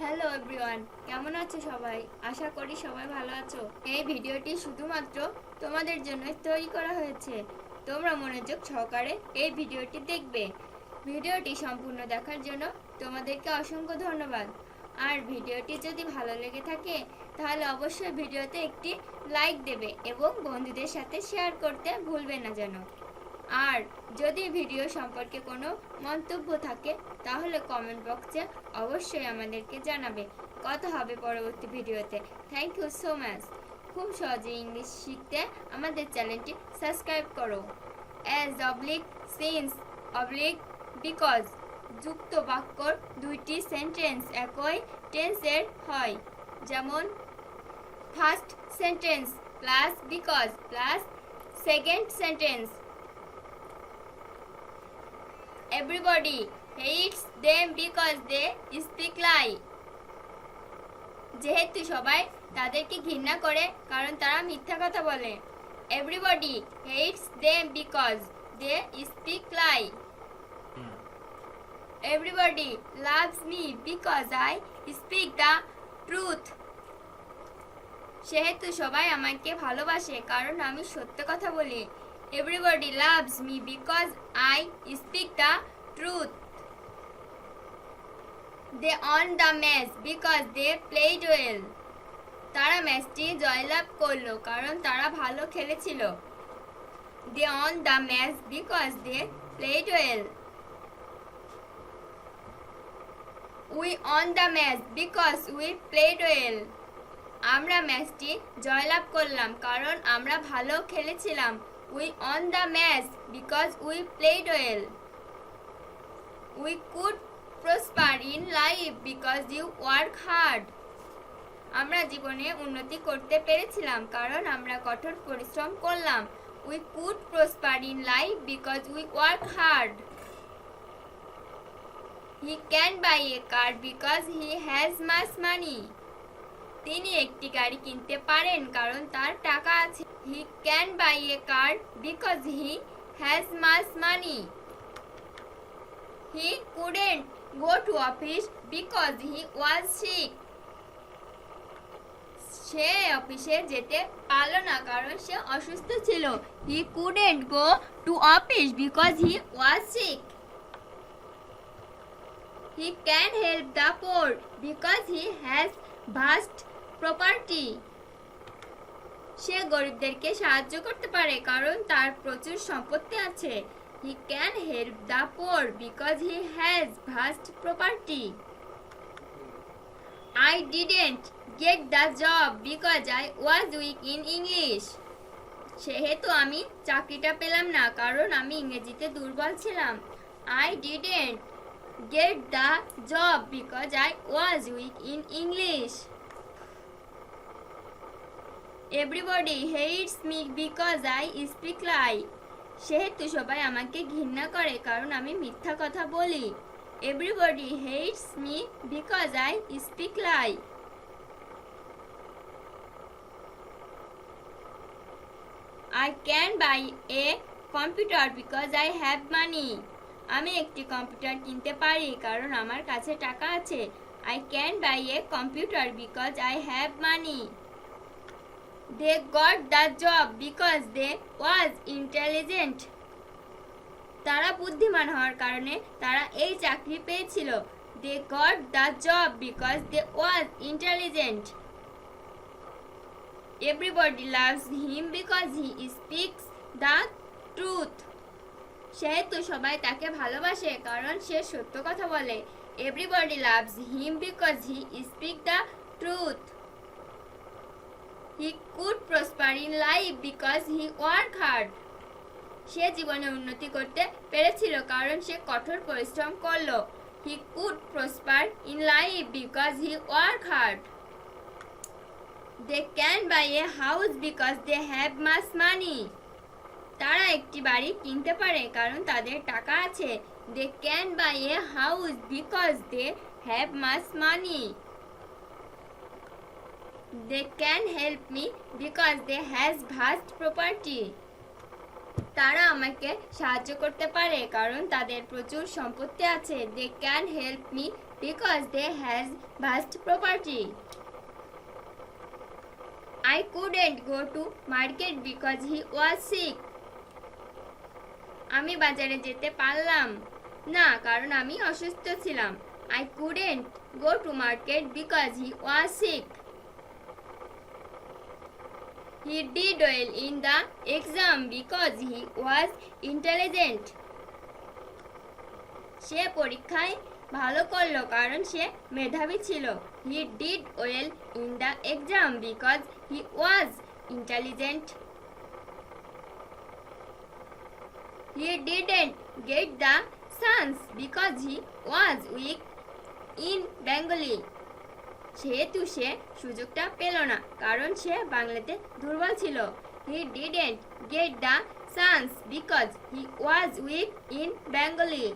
Hello everyone, কেমন আছো সবাই? আশা করি সবাই ভালো আছো। এই ভিডিওটি শুধুমাত্র তোমাদের জন্যই তৈরি করা হয়েছে। তোমরা মনোযোগ সহকারে এই ভিডিওটি দেখবে। ভিডিওটি সম্পূর্ণ দেখার জন্য তোমাদেরকে অসংখ্য ধন্যবাদ। আর ভিডিওটি যদি ভালো লেগে থাকে তাহলে অবশ্যই ভিডিওতে একটি লাইক দেবে এবং বন্ধুদের সাথে শেয়ার করতে ভুলবে না যেন। আর যদি ভিডিও সম্পর্কে কোনো মন্তব্য থাকে তাহলে কমেন্ট বক্সে অবশ্যই আমাদেরকে জানাবে। কথা হবে পরবর্তী ভিডিওতে। Thank you so much. খুব সহজে ইংলিশ শিখতে আমাদের চ্যানেলটি সাবস্ক্রাইব করো। As oblique since oblique because যুক্ত বাক্যর দুইটি সেন্টেন্স একই টেন্সের হয়, যেমন first sentence plus because plus second sentence Everybody hates them because they speak lie. যেহেতু সবাই তাদেরকে ঘৃণা করে কারণ তারা মিথ্যা কথা বলে। Everybody hates them because they speak lie. Everybody loves me because I speak the truth. সেহেতু সবাই আমাকে ভালোবাসে কারণ আমি সত্য কথা বলি। Everybody loves me because I speak the truth. They won the match because they played well. তারা ম্যাচটি জয়লাভ করলো কারণ তারা ভালো খেলেছিল। They won the match because they played well. We won the match because we played well. আমরা ম্যাচটি জয়লাভ করলাম কারণ আমরা ভালো খেলেছিলাম। We won the match because we played well. We could prosper in life because you work hard. আমরা জীবনে উন্নতি করতে পেরেছিলাম কারণ আমরা কঠোর পরিশ্রম করলাম। We could prosper in life because we work hard. He can buy a car because he has much money. তিনি একটি গাড়ি কিনতে পারেন কারণ তার টাকা আছে। He can buy a car because he has much money. He couldn't go to office because he was sick. সে অফিসে যেতে পারল না কারণ সে অসুস্থ ছিল। He couldn't go to office because he was sick. He can help the poor because he has vast property. সে গরিবদেরকে সাহায্য করতে পারে কারণ তার প্রচুর সম্পত্তি আছে। He can help the poor because he has vast property. I didn't get the job because I was weak in English. সেহেতু আমি চাকরিটা পেলাম না কারণ আমি ইংরেজিতে দুর্বল ছিলাম। I didn't get the job because I was weak in English. Everybody hates me because I speak lie. সেহেতু সবাই আমাকে ঘৃণা করে কারণ আমি মিথ্যা কথা বলি। Everybody hates me because I speak lie. I can buy a computer because I have money. আমি একটি কম্পিউটার কিনতে পারি কারণ আমার কাছে টাকা আছে। I can buy a computer because I have money. They got the job because they was intelligent. তারা বুদ্ধিমান হওয়ার কারণে তারা এই চাকরি পেয়েছিল। They got the job because they was intelligent. Everybody loves him because he speaks the truth. সেহেতু সবাই তাকে ভালোবাসে কারণ সে সত্য কথা বলে। Everybody loves him because he speaks the truth. He could prosper in life because he worked hard. সে জীবনে উন্নতি করতে পেরেছিল কারণ সে কঠোর পরিশ্রম করলো। He could prosper in life because he worked hard. They can buy a house because they have much money. তারা একটি বাড়ি কিনতে পারে কারণ তাদের টাকা আছে। They can buy a house because they have much money. They can help me because they has vast property. তারা আমাকে সাহায্য করতে পারে কারণ তাদের প্রচুর সম্পত্তি আছে। They can help me because they has vast property. I couldn't go to market because he was sick. আমি বাজারে যেতে পারলাম না কারণ আমি অসুস্থ ছিলাম। I couldn't go to market because he was sick. He did well in the exam because he was intelligent. সে পরীক্ষায় ভালো করলো কারণ সে মেধাবী ছিল। He did well in the exam because he was intelligent. He didn't get the chance because he was weak in Bengali. সেহেতু সে সুযোগটা পেল না কারণ সে বাংলাতে দুর্বল ছিল। He didn't get the chance because he was weak in Bengali.